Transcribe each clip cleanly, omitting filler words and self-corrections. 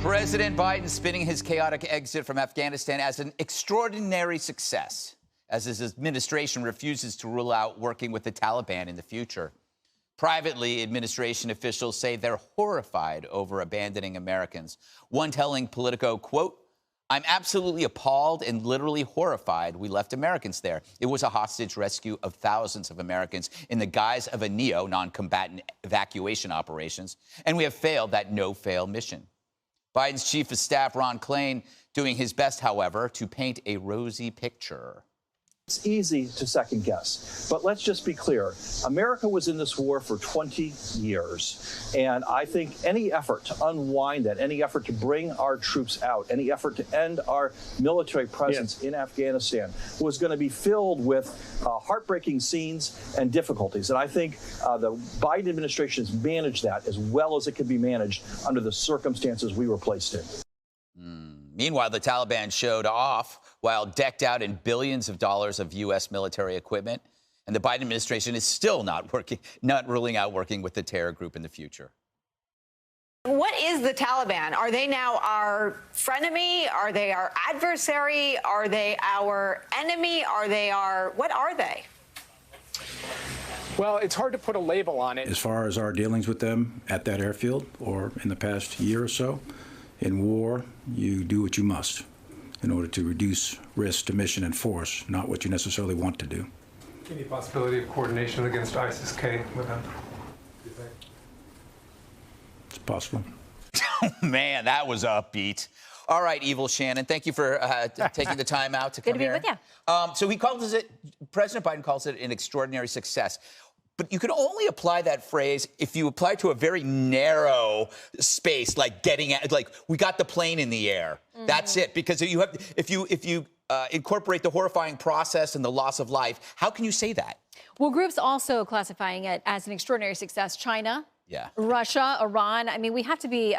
President Biden spinning his chaotic exit from Afghanistan as an extraordinary success, as his administration refuses to rule out working with the Taliban in the future. Privately, administration officials say they're horrified over abandoning Americans. One telling Politico, quote, "I'm absolutely appalled and literally horrified we left Americans there. It was a hostage rescue of thousands of Americans in the guise of a non-combatant evacuation operations, and we have failed that no-fail mission." Biden's chief of staff, Ron Klain, doing his best, however, to paint a rosy picture. It's easy to second guess, but let's just be clear. America was in this war for 20 years, and I think any effort to unwind that, any effort to bring our troops out, any effort to end our military presence in Afghanistan was going to be filled with heartbreaking scenes and difficulties. And I think the Biden administration has managed that as well as it could be managed under the circumstances we were placed in. Meanwhile, the Taliban showed off while decked out in billions of dollars of U.S. military equipment. And the Biden administration is still not ruling out working with the terror group in the future. What is the Taliban? Are they now our frenemy? Are they our adversary? Are they our enemy? What are they? Well, it's hard to put a label on it. As far as our dealings with them at that airfield or in the past year or so, in war, you do what you must in order to reduce risk to mission and force, not what you necessarily want to do. Any possibility of coordination against ISIS-K with them? It's possible. Man, that was upbeat. All right, Evil Shannon, thank you for taking the time out to come here. Good to be with you. So President Biden calls it an extraordinary success. But you can only apply that phrase if you apply to a very narrow space, like we got the plane in the air. Mm-hmm. That's it. Because if you incorporate the horrifying process and the loss of life, how can you say that? Well, groups also classifying it as an extraordinary success. China. Yeah. Russia, Iran. I mean, we have to be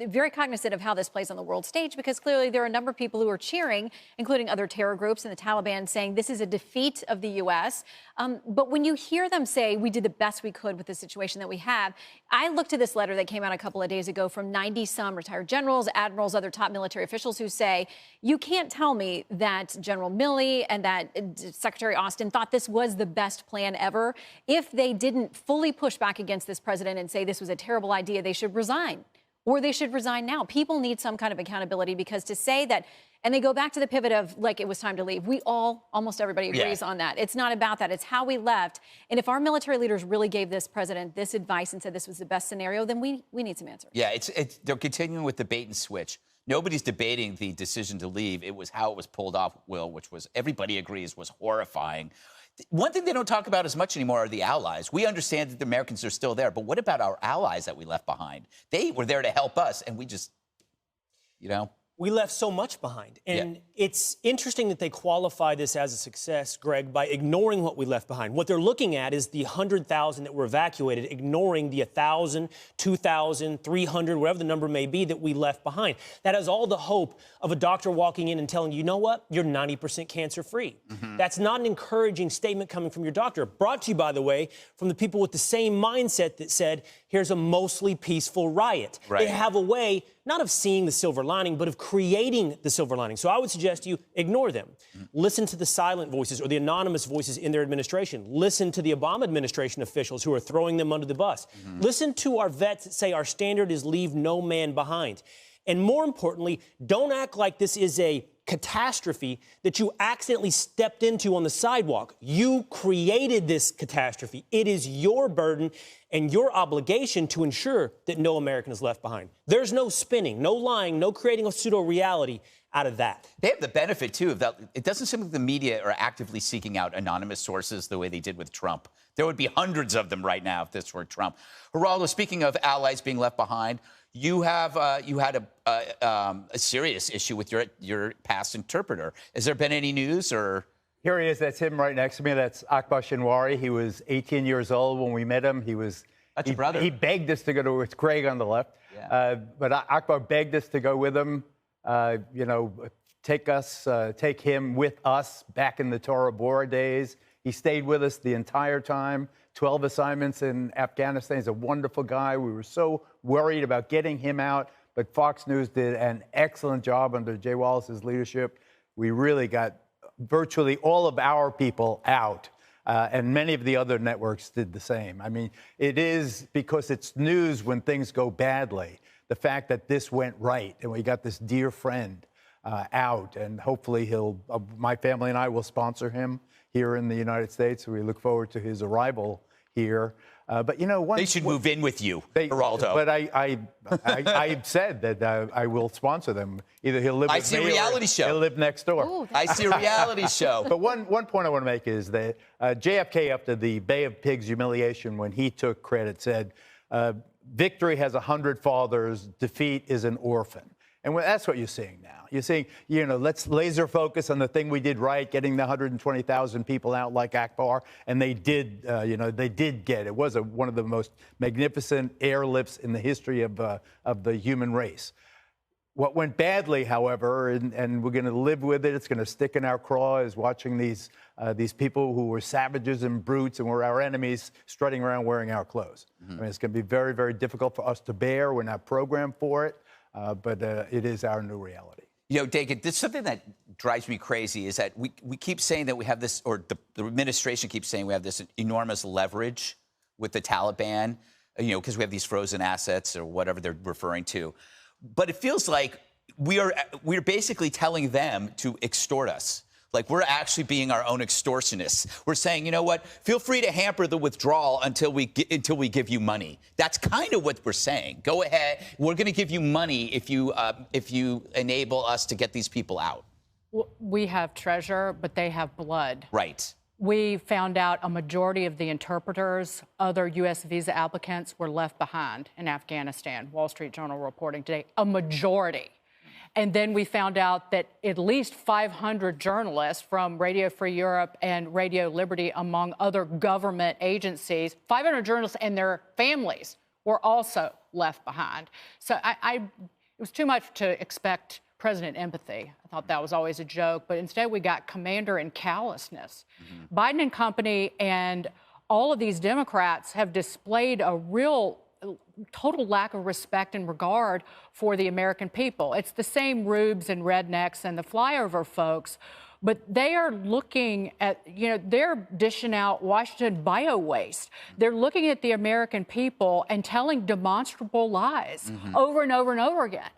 very cognizant of how this plays on the world stage, because clearly there are a number of people who are cheering, including other terror groups and the Taliban, saying this is a defeat of the U.S. But when you hear them say we did the best we could with the situation that we have, I looked at this letter that came out a couple of days ago from 90-some retired generals, admirals, other top military officials who say, you can't tell me that General Milley and that Secretary Austin thought this was the best plan ever. If they didn't fully push back against this president and say this was a terrible idea, they should resign, or they should resign now. People need some kind of accountability, because to say that, and they go back to the pivot of like it was time to leave. Almost everybody agrees on that. It's not about that. It's how we left. And if our military leaders really gave this president this advice and said this was the best scenario, then we need some answers. Yeah, they're continuing with the bait and switch. Nobody's debating the decision to leave. It was how it was pulled off, Will, which was, everybody agrees, was horrifying. One thing they don't talk about as much anymore are the allies. We understand that the Americans are still there, but what about our allies that we left behind? They were there to help us, and we just, We left so much behind. And it's interesting that they qualify this as a success, Greg, by ignoring what we left behind. What they're looking at is the 100,000 that were evacuated, ignoring the 1,000, 2,000, 300, whatever the number may be that we left behind. That has all the hope of a doctor walking in and telling you, you know what, you're 90% cancer-free. Mm-hmm. That's not an encouraging statement coming from your doctor. Brought to you, by the way, from the people with the same mindset that said, here's a mostly peaceful riot. Right. They have a way not of seeing the silver lining, but of creating the silver lining. So I would suggest you ignore them. Mm-hmm. Listen to the silent voices or the anonymous voices in their administration. Listen to the Obama administration officials who are throwing them under the bus. Mm-hmm. Listen to our vets that say our standard is leave no man behind. And more importantly, don't act like this is a catastrophe that you accidentally stepped into on the sidewalk. You created this catastrophe. It is your burden and your obligation to ensure that no American is left behind. There's no spinning, no lying, no creating a pseudo-reality out of that. They have the benefit, too, of that. It doesn't seem like the media are actively seeking out anonymous sources the way they did with Trump. There would be hundreds of them right now if this were Trump. Geraldo, speaking of allies being left behind, you had a serious issue with your past interpreter. Has there been any news, or? Here he is. That's him right next to me. That's Akbar Shinwari. He was 18 years old when we met him. That's your brother. He begged us to go to. It's Craig on the left. Yeah. But Akbar begged us to go with him. Take him with us back in the Tora Bora days. He stayed with us the entire time. 12 assignments in Afghanistan. He's a wonderful guy. We were so worried about getting him out, But Fox News did an excellent job under Jay Wallace's leadership. We really got virtually all of our people out. And many of the other networks did the same. I mean, it is because it's news when things go badly. The fact that this went right and we got this dear friend out, and hopefully my family and I will sponsor him here in the United States. We look forward to his arrival here. But you know, they should move in with you, Geraldo. But I said that I will sponsor them. Either he'll live. I with see me a reality show. He'll live next door. Ooh, I see a reality show. But one point I want to make is that JFK, after the Bay of Pigs humiliation, when he took credit, said, "Victory has 100 fathers. Defeat is an orphan." And that's what you're seeing now. You're seeing, let's laser focus on the thing we did right, getting the 120,000 people out like Akbar, and they did. They did get it. It was one of the most magnificent airlifts in the history of the human race. What went badly, however, and we're going to live with it. It's going to stick in our craw, is watching these people who were savages and brutes and were our enemies strutting around wearing our clothes. I mean, it's going to be very, very difficult for us to bear. We're not programmed for it. But it is our new reality. Dagan, this something that drives me crazy is that we keep saying that we have this, or the administration keeps saying we have this enormous leverage with the Taliban, because we have these frozen assets or whatever they're referring to. But it feels like we're basically telling them to extort us. Like, we're actually being our own extortionists. We're saying, you know what? Feel free to hamper the withdrawal until we give you money. That's kind of what we're saying. Go ahead. We're going to give you money if you enable us to get these people out. We have treasure, but they have blood. Right. We found out a majority of the interpreters, other U.S. visa applicants, were left behind in Afghanistan. Wall Street Journal reporting today, a majority. And then we found out that at least 500 journalists from Radio Free Europe and Radio Liberty, among other government agencies, 500 journalists and their families were also left behind. So it was too much to expect President empathy. I thought that was always a joke, but instead we got commander and callousness. Biden and company and all of these Democrats have displayed a real total lack of respect and regard for the American people. It's the same rubes and rednecks and the flyover folks, but they are looking at, they're dishing out Washington bio waste. They're looking at the American people and telling demonstrable lies over and over and over again.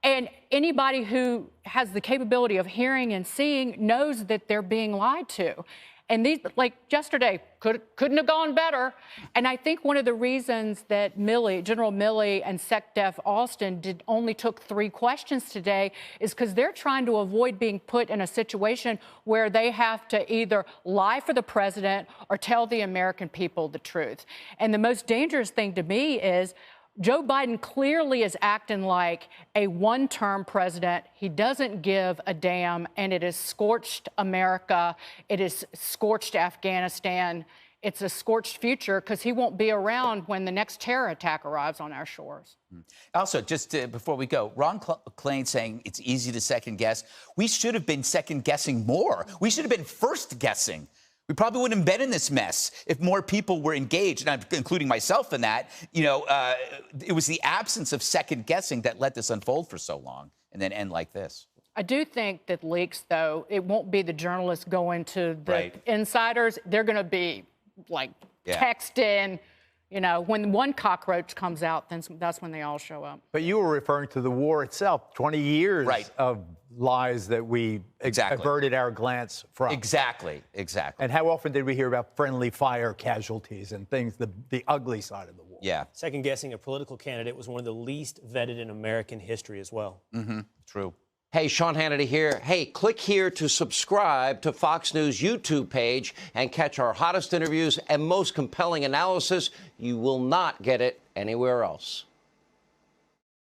And anybody who has the capability of hearing and seeing knows that they're being lied to. And these, like yesterday, couldn't have gone better. And I think one of the reasons that General Milley and SecDef Austin only took 3 questions today is because they're trying to avoid being put in a situation where they have to either lie for the president or tell the American people the truth. And the most dangerous thing to me is Joe Biden clearly is acting like a one-term president. He doesn't give a damn, and it has scorched America. It has scorched Afghanistan. It's a scorched future because he won't be around when the next terror attack arrives on our shores. Also, just before we go, Ron Klain saying it's easy to second-guess. We should have been second-guessing more. We should have been first-guessing. We probably wouldn't have been in this mess if more people were engaged, and I'm including myself in that. It was the absence of second guessing that let this unfold for so long and then end like this. I do think that leaks, though, it won't be the journalists going to the insiders. They're going to be texting. When one cockroach comes out, then that's when they all show up. But you were referring to the war itself, 20 years of lies that we averted our glance from. Exactly. And how often did we hear about friendly fire casualties and things, the ugly side of the war? Yeah. Second guessing a political candidate was one of the least vetted in American history as well. True. Hey, Sean Hannity here. Hey, click here to subscribe to Fox News YouTube page and catch our hottest interviews and most compelling analysis. You will not get it anywhere else.